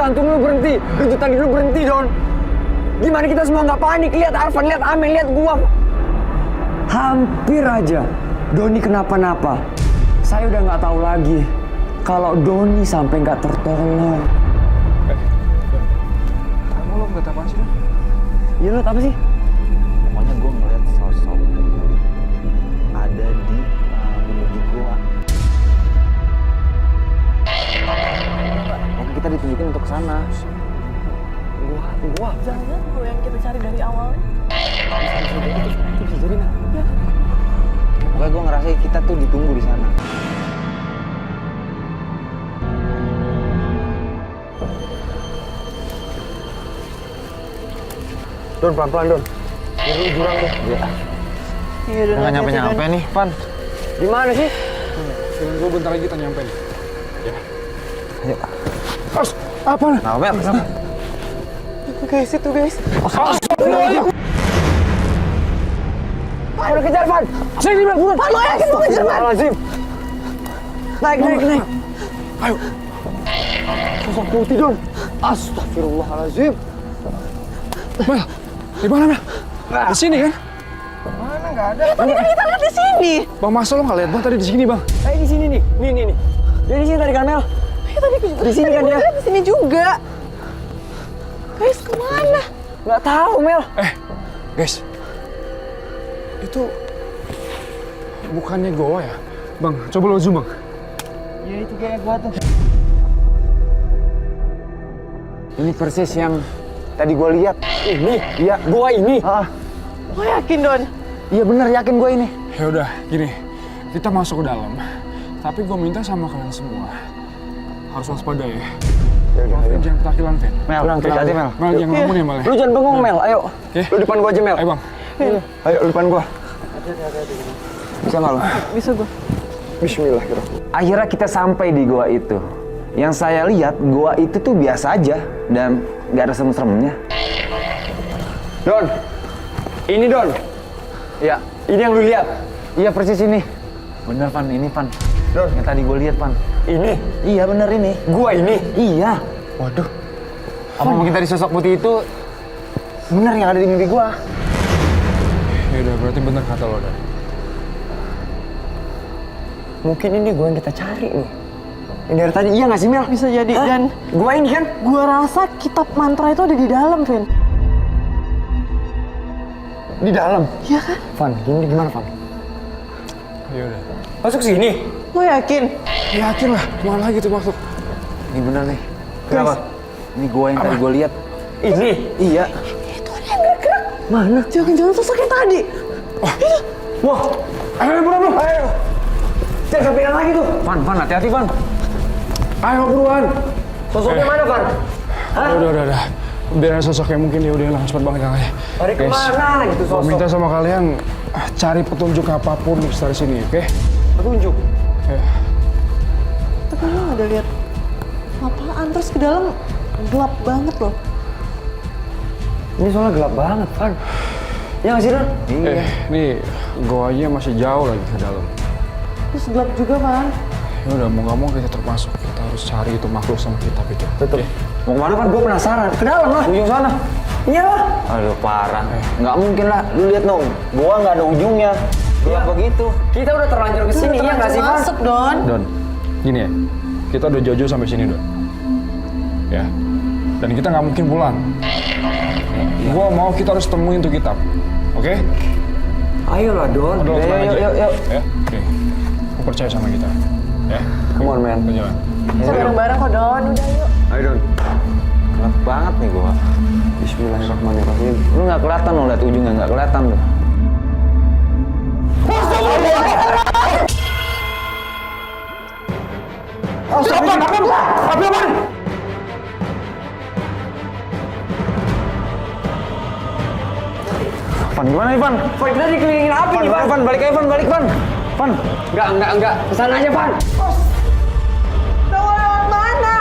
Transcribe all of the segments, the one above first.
jantung lu berhenti, denyut tadi lu berhenti, Don. Gimana kita semua nggak panik? Lihat Arfan, lihat Amel, lihat gua. Hampir aja Doni kenapa-napa. Saya udah nggak tahu lagi kalau Doni sampai nggak tertolong. Kamu lo ngeliat apaan sih, Don? Iya, lu apa sih? Pokoknya gue ngeliat sosok ada di menuju gua. Mungkin kita ditunjukin untuk kesana. Gua. Jangan gua yang kita cari dari awalnya. Bisa jadi nggak? Ya. Pokoknya gue ngerasa kita tuh ditunggu di sana. Don, pelan-pelan, Don. Ini jurang tuh. Iya. Iya, udah Nggak nyampe-nyampe nih, Pan. Di mana sih? Feeling gue bentar lagi kita nyampe nih. Ya. Ayo. Pas, apa nih? Nah, Mel, kenapa? Guys, itu guys. Ayo kejar, Van. Sini, Mel, buruan. Pan, lo yakin mau ngejar, Pan? Lazim. Naik. Ayo. Sosok putih, Don. Astagfirullahaladzim. Mel, di mana, Mel? Di sini kan? Mana nggak ada? Ya, tadi kan kita lihat di sini. Bang, masa lo nggak lihat Bang tadi di sini, Bang? Di sini nih. Nih. Dia di sini tadi kan, Mel. Ya, tadi juga. Di sini kan dia? Di sini juga. Guys, kemana? Nggak tahu, Mel. Guys. Itu bukannya goa ya? Bang, coba lo zoom, Bang. Ya itu kayak gua tuh. Ini persis yang tadi gua lihat. Ini? Iya, gua ini. Lo yakin, Don? Iya bener, yakin gua ini. Ya udah, gini. Kita masuk ke dalam. Tapi gue minta sama kalian semua harus waspada ya. Ya udah, ayo. Jangan ketakilan, Fen. Mel, Tenang, hati-hati, Mel. Mel, jangan ngelamun ya, Mel. Lu jangan bengong, Mel. Ayo. Oke. Lu depan gua aja, Mel. Ayo, Bang. Ayo, lu depan gua. Bisa nggak lu? Bisa gua. Bismillahirrahmanirrahim. Akhirnya kita sampai di gua itu. Yang saya lihat, gua itu tuh biasa aja dan nggak ada serem-seremnya. Don. Ini, Don. Iya, Ini yang lu lihat. iya persis ini. Bener, Pan, ini, Pan. Don. Yang tadi gua lihat, Pan. Ini. Iya, bener ini. Gua ini. Iya. Waduh. Apa mungkin tadi sosok putih itu bener yang ada di mimpi gua? Ya udah, berarti bener kata lo, Dan. Mungkin ini gua yang kita cari nih. Yang dari tadi, iya nggak sih, Mel? Bisa jadi. Hah? Dan Gua ini kan? gua rasa kitab mantra itu ada di dalam, Vin. Di dalam. Iya kan? Van, gini gimana, Van? Ya udah. Masuk sini. Lo yakin? Yakin lah, kemana lagi tuh masuk? Ini bener nih. Kenapa? Ini gua yang tadi gua lihat. Ini. Iya. Itu ada yang gerak-gerak. Mana? Jangan-jangan sosok yang tadi. Wah. Ayo, buruan. Ayo. Jangan kepikiran lagi tuh. Pan, hati-hati, Pan. Ayo, buruan. Sosoknya mana, Van? Hah? Udah. Biar sosoknya mungkin ya udah hilang cepet banget yang aja. Lari kemana gitu Gua sosok? minta sama kalian cari petunjuk apapun di sekitar sini, oke? Petunjuk. Ya. Tapi lo nggak ada lihat apaan, terus ke dalam gelap banget loh. Ini soalnya gelap banget, Van. Ya nggak sih, Don? Nih, goanya masih jauh lagi ke dalam. Terus gelap juga, Pan. Ya udah, mau nggak mau kita termasuk. Kita harus cari itu makhluk sama kitab itu. Betul. Oke? Mau kemana, Van? Gue penasaran. Ke dalam lah. Ujung sana. Iya lah. Aduh, parah. Nggak mungkin lah. Lu lihat dong. Gua nggak ada ujungnya. Gelap begitu. Kita udah terlanjur ke sini, iya nggak sih, Van? Masuk, Don. Don, gini ya. Kita udah jauh-jauh sampai sini, Don. Ya. Dan kita nggak mungkin pulang. Gua mau kita harus temuin tuh kitab. Oke? Ayolah, Don. Udah, tenang aja. Yuk. Ya, oke. Lu percaya sama kita. Ya. Come on, man. Kita jalan. Bisa bareng-bareng kok, Don. Udah, yuk. Ayo, Don. Gelap banget nih gua. Bismillahirrahmanirrahim. Lu nggak kelihatan lo lihat ujungnya, nggak kelihatan tuh. Van, gimana nih, Van? Van, kita dikelilingin api nih, Van. Van, balik aja, Van, balik, Van. Van, Enggak. Kesana aja, Van. Lo mau lewat mana?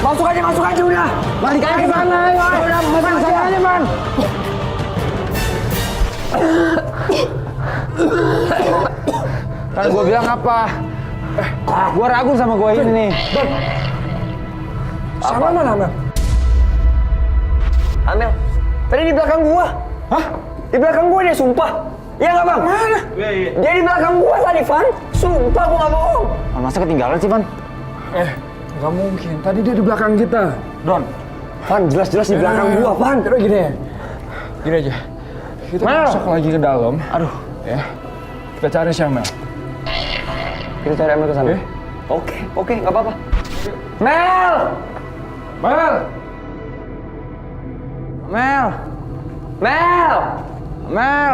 Masuk aja udah. Balik aja, Van. Udah, masuk aja, Van. kan gua bilang apa? Gua ragu sama gua ini nih. Sama mana, Amel? Amel, tadi di belakang gua. Hah? Di belakang gua dia, sumpah. Iya nggak bang? Mana? Dia di belakang gua tadi, Van. Sumpah gua nggak bohong. Masa ketinggalan sih, Van? Nggak mungkin. Tadi dia di belakang kita. Don. Van, jelas-jelas di belakang gua, Van. Udah gini ya. Gini aja. Kita masuk lagi ke dalam. Aduh. Ya. Kita cari si Amel. Kita cari Amel ke sana. Oke, nggak apa-apa. Mel! Mel! Mel! Mel! Mel!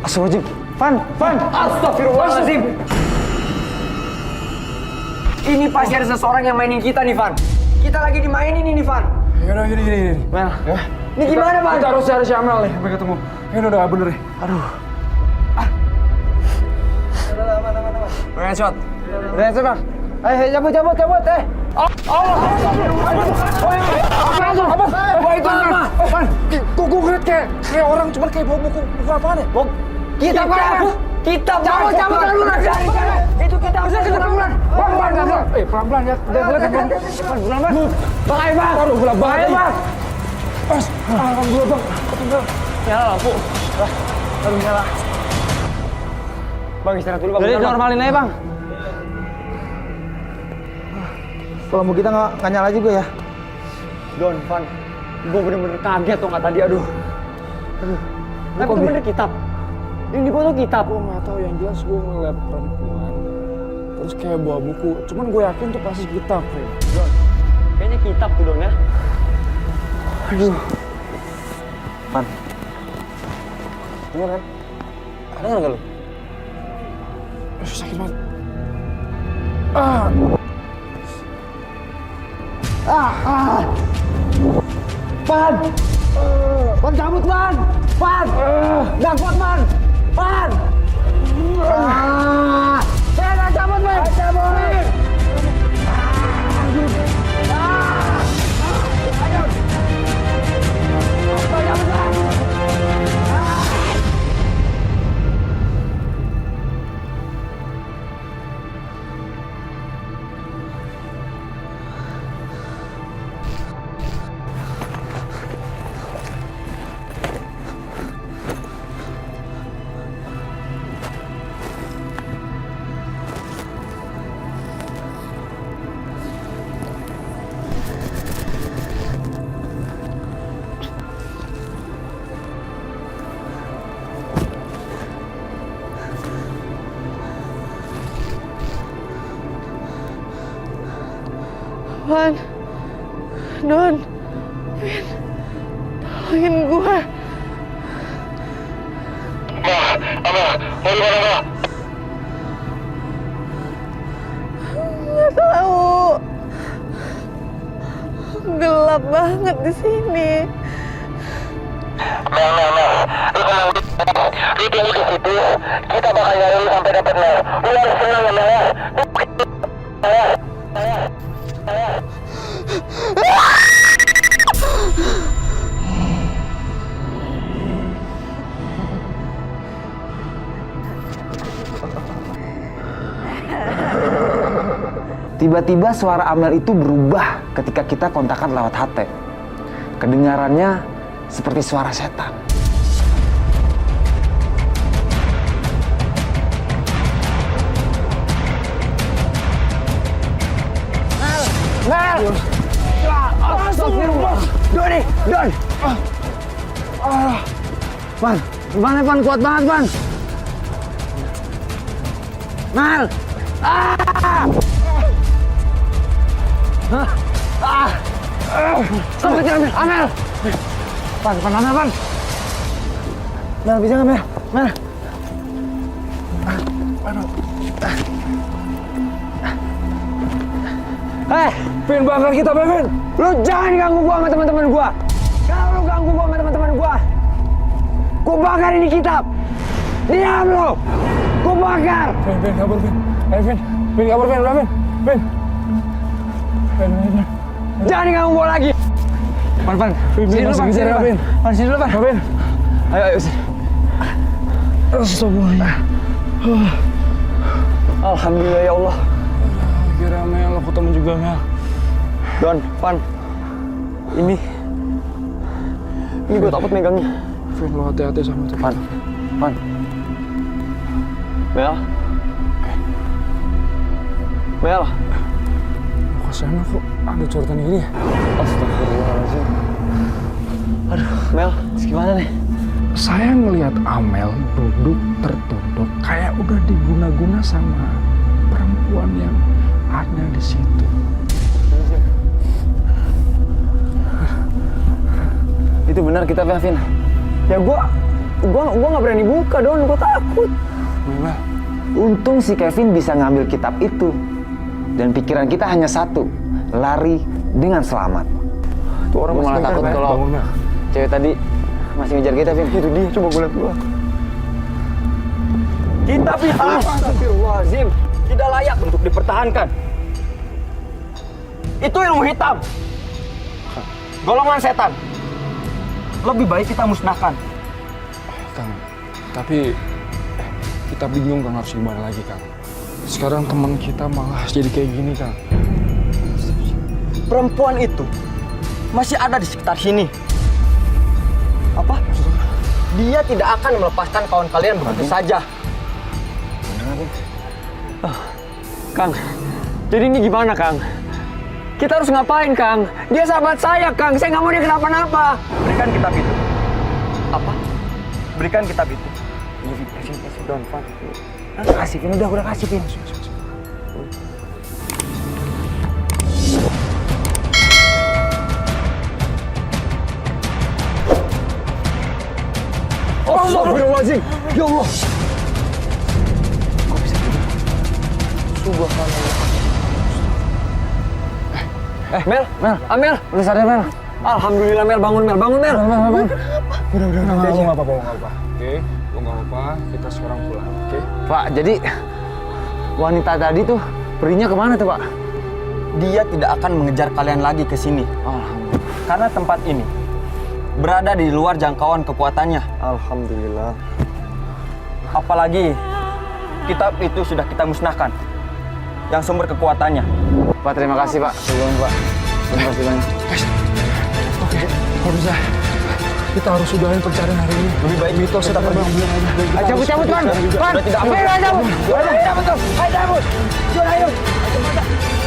Astagfirullahaladzim. Van! Astagfirullahaladzim. Ini pasti ada seseorang yang mainin kita nih, Van. Kita lagi dimainin ini, Van. Yaudah, gini. Mel, Ya. ini gimana, Van? Kita harus cari si Amel nih sampai ketemu. Ini udah gak bener nih. Oke, shot. Udah, Van. Cabut, eh. Apa itu? Apaan? Kok gue ngeliat kayak orang cuman kayak bawa buku apaan ya? Kitab. Cabut, bulan. Itu kitab. Bulan. Pelan-pelan ya. Pelan-pelan. Bahaya, Bang. Aduh, bahaya, Bang. Alhamdulillah, Bang. Nyala lampu. Aduh, nyala. Bang, istirahat dulu, Bang. Jadi Bentar, Bang. normalin aja, Bang. Lampu kita nggak nyala juga ya? Don, Van. Gue bener-bener kaget tuh nggak tadi, aduh. Tapi itu bener kitab. Yang di foto kitab. Gue nggak tahu, yang jelas gue ngeliat perempuan. Terus kayak bawa buku. Cuman gue yakin tuh pasti kitab, Fred. Don, kayaknya kitab tuh, Don, ya. Aduh. Van. Dengar kan? Dengar nggak lu? Sakit banget. Van cabut, Van! Nggak kuat, Van! Nggak cabut, Van! Van, Don, Vin, tolongin gue. Nggak tahu. Gelap banget di sini. Mel, lu tunggu di situ, kita bakal nyari lu sampai dapat Mel. Lu harus tenang ya, Mel. Tiba-tiba suara Amel itu berubah ketika kita kontakan lewat HT. Kedengarannya seperti suara setan. Mel! Astagfirullah! Don! Van, gimana Van? Kuat banget, Van. Mel! Sampai Amel! Amel! Van, Amel, Van! Mel, bisa nggak, Mel? Mel! Vin, bakar kita, Vin! Lu jangan ganggu gua sama teman-teman gua. Kalau lu ganggu gua sama teman-teman gua bakar ini kitab. Diam lu. Gua bakar. Vin, kabur, Vin. Vin, kabur, Vin, udah, Vin. Vin. Jangan ganggu gua lagi. Van, Vin, sini dulu, masih Van. kejar, Sini, Vin. Van, sini dulu, Van. Vin. Ayo, sini. Astagfirullah. Alhamdulillah ya Allah. Akhirnya Mel, aku ketemu juga Mel. Don, Van, ini gue takut megangnya. Vin, lo hati-hati sama itu. Van, Mel, Mel, Kasihan kok ada coretan gini ya? astagfirullahaladzim. Aduh, Mel, gimana nih? Saya ngelihat Amel duduk tertunduk kayak udah diguna-guna sama perempuan yang ada di situ. itu benar kita Vin. Ya gua nggak berani buka, Don. Gua takut. Mel, Untung si Kevin bisa ngambil kitab itu. Dan pikiran kita hanya satu, lari dengan selamat. Tuh orang Gua malah masih takut ngejar, kalau bangun Mel. cewek tadi masih ngejar kita, Vin. Itu dia, coba gue liat dulu. Kitab itu, astagfirullahaladzim, tidak layak untuk dipertahankan. Itu ilmu hitam, golongan setan. Lebih baik kita musnahkan. Kang, tapi kita bingung Kang harus gimana lagi Kang. Sekarang teman kita malah jadi kayak gini Kang. Perempuan itu masih ada di sekitar sini. Apa? Dia tidak akan melepaskan kawan kalian begitu saja. Kang, jadi ini gimana Kang? Kita harus ngapain Kang? Dia sahabat saya Kang, saya nggak mau dia kenapa-napa. Berikan kitab itu. Apa? Berikan kitab itu. Kasih, Don, Van. Kasih, Vin. Udah kasih, Vin. Astagfirullahaladzim, ya Allah. Mel, Amel, Udah sadar, Mel? alhamdulillah Mel, bangun Mel. Udah, nggak apa-apa. Oke, lo nggak apa-apa. Kita sekarang pulang, oke? Pak, jadi wanita tadi tuh perinya kemana tuh, Pak? Dia tidak akan mengejar kalian lagi ke sini. Karena tempat ini berada di luar jangkauan kekuatannya. Alhamdulillah. Apalagi kitab itu sudah kita musnahkan, yang sumber kekuatannya. Pak, terima kasih, Pak. Sebelum, Pak. Terima kasih banyak. Oke, kalau bisa kita harus sudahin pencarian hari ini. Lebih baik Mitos kita pergi. Ayo cabut, Van. Van, Sudah tidak aman. ayo cabut. Ayo cabut. Ayo cabut. Ayo cabut. Ayo cabut.